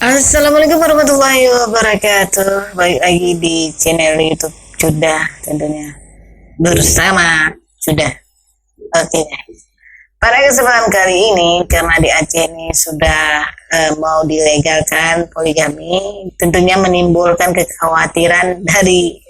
Assalamualaikum warahmatullahi wabarakatuh. Balik lagi di channel YouTube Sudah tentunya bersama Sudah. Oke. Pada kesempatan kali ini karena di Aceh ini sudah mau dilegalkan poligami, tentunya menimbulkan kekhawatiran dari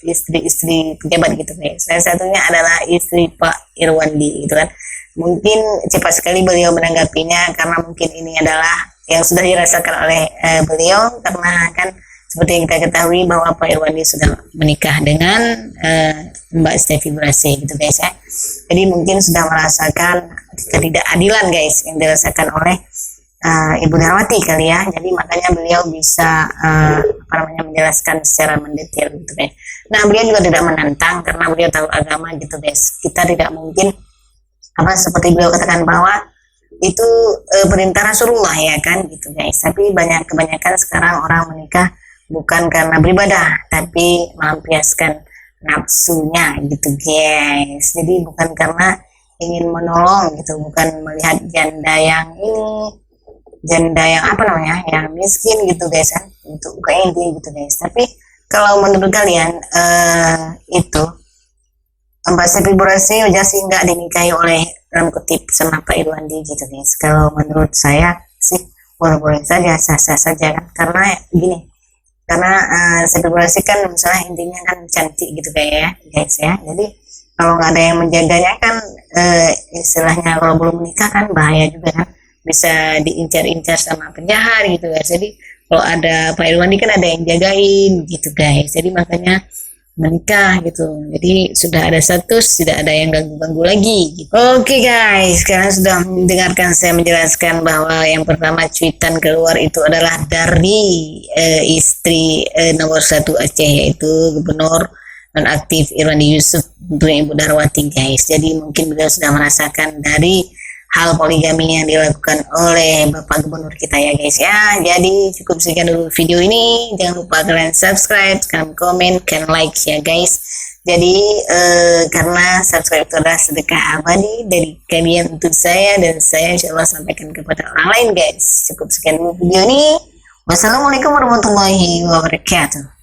istri-istri pejabat gitu guys. Salah satunya adalah istri Pak Irwandi gitu kan. Mungkin cepat sekali beliau menanggapinya karena mungkin ini adalah yang sudah dirasakan oleh beliau karena kan seperti yang kita ketahui bahwa Pak Irwandi sudah menikah dengan Mbak Stevi Brasi gitu guys ya. Jadi mungkin sudah merasakan ketidakadilan guys yang dirasakan oleh Ibu Darwati kali ya. Jadi makanya beliau bisa menjelaskan secara mendetail gitu guys. Nah beliau juga tidak menantang karena beliau tahu agama gitu guys. Kita tidak mungkin seperti beliau katakan bahwa itu perintah Rasulullah ya kan gitu guys. Tapi kebanyakan sekarang orang menikah bukan karena beribadah tapi melampiaskan nafsunya gitu guys. Jadi bukan karena ingin menolong gitu, bukan melihat janda yang yang miskin gitu guys kan, itu kayak intinya gitu guys. Tapi kalau menurut kalian itu Mbak Stevi Brasi udah sih nggak dinikahi oleh dalam kutip sama Pak Irwandi gitu guys. Kalau menurut saya sih boleh-boleh saja, sah-sah saja kan, karena gini, karena Stevi Brasi kan misalnya intinya kan cantik gitu kayak ya guys ya. Jadi kalau nggak ada yang menjaganya kan istilahnya kalau belum menikah kan bahaya juga kan, bisa diincar-incar sama penjahat gitu guys. Jadi kalau ada Pak Irwandi kan ada yang jagain gitu guys. Jadi makanya menikah gitu, jadi sudah ada status, tidak ada yang ganggu-ganggu lagi gitu. Oke guys, kalian sudah mendengarkan saya menjelaskan bahwa yang pertama cuitan keluar itu adalah dari istri nomor 1 Aceh, yaitu Gubernur nonaktif Irwandi Yusuf untuk Ibu Darwati guys. Jadi mungkin beliau sudah merasakan dari hal poligami yang dilakukan oleh Bapak Gubernur kita ya guys ya. Jadi cukup sekian dulu video ini. Jangan lupa kalian subscribe, kalian komen, kalian like ya guys. Jadi karena subscribe itu adalah sedekah abadi dari kalian untuk saya, dan saya insya Allah sampaikan kepada orang lain guys. Cukup sekian dulu video ini. Wassalamualaikum warahmatullahi wabarakatuh.